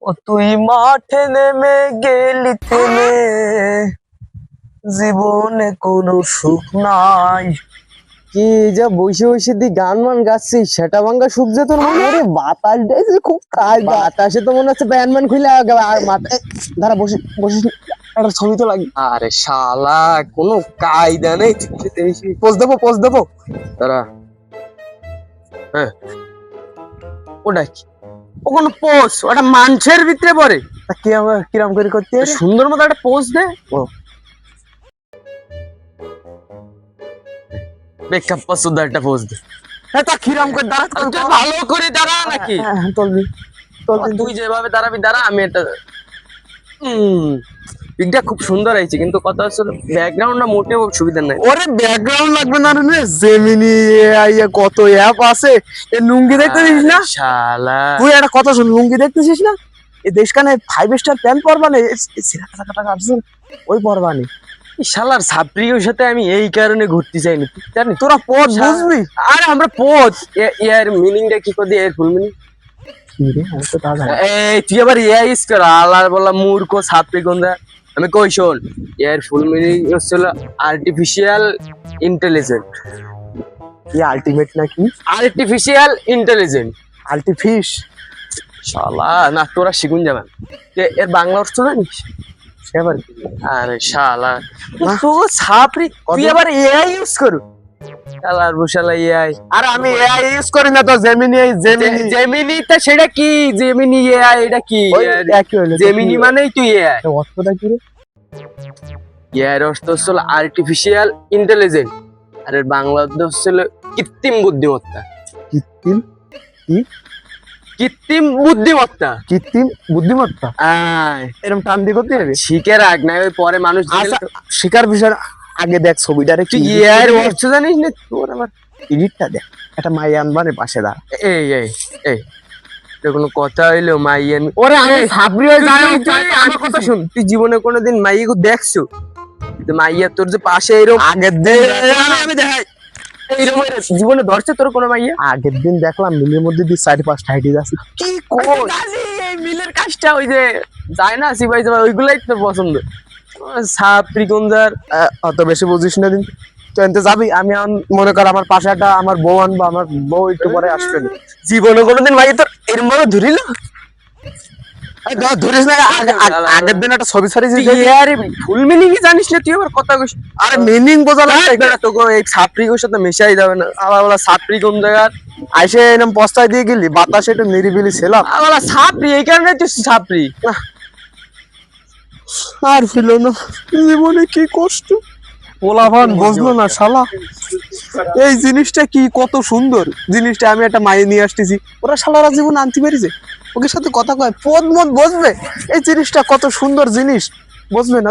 ও তুই মাঠে নেমে গেলি থেমে, জীবনে কোনো সুখ নাই। কি যা বসে বসে দি গান মান গাচ্ছিস, সেটা ভাঙ্গা সুখ যে তোর মনে? রে বাতাসটাই যে খুব কাজ, বাতাসে তো মনে হচ্ছে ব্যান্ড ম্যান খুলে মাথায়। দাঁড়া বসে বসিস, একটা ছবি তো লাগে। আরে শালা কোনো কায়দা নেই। পোজ দেবো তারা। হ্যাঁ ওটা কি? ও কোনো পোজ? ওটা মানুষের ভিতরে পড়ে। তা কি আমার কিরাম করে করতে হবে? সুন্দর মতো একটা পোজ দে। ও বেকআপ পছন্দ একটা পোজ দে। তা কিরাম করে দাঁড়া, তুই ভালো করে দাঁড়া নাকি? চলবি তুই যেভাবে দাঁড়াবি দাঁড়া, আমি এটা পিকটা খুব সুন্দর হয়েছে, কিন্তু কথা হচ্ছে ব্যাকগ্রাউন্ডটা মোটেও সুবিধা নাই। ওরে ব্যাকগ্রাউন্ড লাগবে না রে, জেমিনি এআই কত অ্যাপ আছে। এ লুঙ্গি দেখতেছিস না? শালা তুই একটা কথা শুন, লুঙ্গি দেখতেছিস না? এই দেশখানে 5 স্টার প্যান্ট পরবা না, ওই পরবা নি। শালার ছাত্রীর সাথে আমি এই কারণে ঘুরতে চাইনি, তুই জানিস? তোরা পথ বুঝবি? আরে আমরা পথ, এর মিনিংটা কি করে, এর ফুল মিনিং। এই তুই আবার এআই ইউজ কর, আল্লাহর বলা মূর্খ ছাত্রী গন্ধা। আমি কই শোন, এর ফুল মিনিং হচ্ছিল আর্টিফিশিয়াল ইন্টেলিজেন্ট। কি আলটিমেট নাকি? Artificial intelligent. আলটিফিশ শালা না, তোরা শিখুন যাবেন। এর বাংলা অর্থ জানিস? সেবার আরে শালা তো ছাত্রী, তুই আবার এআই ইউজ করু। শালার বসালা এআই। আর আমি এআই ইউজ করি না তো, জেমিনি জেমিনি তা সেটা কি? জেমিনি এআই এটা কি? জেমিনি মানেই তুই এআই। অর্থটা কি রে? এআই এর অর্থ হচ্ছে আর্টিফিশিয়াল ইন্টেলিজেন্ট, আর এর বাংলা অর্থ হচ্ছে কৃত্রিম বুদ্ধিমত্তা। কৃত্রিম কি? কৃত্রিম বুদ্ধিমত্তা। কৃত্রিম বুদ্ধিমত্তা আয় এরকম টান দিয়ে করতে হবে? শিখে রাখ, না ওই পরে মানুষ আচ্ছা, শিকার বিষয় আগে দেখ ছবিটারে। তুই এআই এর অর্থ জানিস না? তোর আবার এডিটটা দেখ, একটা মাই আনবানে পাশে দাঁড়া। এই এই এই তো কোনো কথা হইলো মাইয়ের? ওরে আমি ছাবরি হয়ে যাই। আমার কথা শুন, তুই জীবনে কোনোদিন মাইয়াকে দেখছো? তো মাইয়া তোর যে পাশে এরকম আগের দিন আমি দেখাই, এইরকম জীবনে ধরছে তোর কোনো মাইয়া? আগের দিন দেখলাম মিলের মধ্যে দিয়ে 4-5টা হাইটে যাচ্ছে। কি কই এই মিলের কাজটা ওই যে যায় না সিপাই যাবে, ওইগুলাই তোর পছন্দ। সাপরি গঞ্জার অত বেশি বুঝিস না দিন। তো এনতে যাবি, আমি মনে কর আমার পাশে একটা আমার বউ আনবো, আমার বউ একটু পরে আসবে না। জীবনে কোনোদিন মাইয়া তোর এরম ভাবে ধরিল? ধরিস না, আগের দিন একটা ছবি ছাড়িয়েছি। আরে ফুল মিনিং জানিস না তুই? আবার কথা কইস। আরে মিনিং বোঝা লাগবে। তোকে এই ছাত্রীর সাথে মেশাই যাবে না। আবার বলা ছাত্রী কোন জায়গার? আইসে এরকম পস্তায় দিয়ে গেলি, বাতাসে একটু নিরিবিলি ছিলাম। আবার ছাত্রী, এই কারণে তুই ছাত্রী। আর ফিল না, জীবনে কি কষ্ট। পোলাভান বুঝলো না শালা, এই জিনিসটা কি কত সুন্দর জিনিসটা। আমি একটা মায়ে নিয়ে আসতেছি, ওরা শালারা জীবন আনতে পেরেছে। ওকে সাথে কথা কয় পদ মত বসবে, এই জিনিসটা কত সুন্দর জিনিস, বুঝবে না।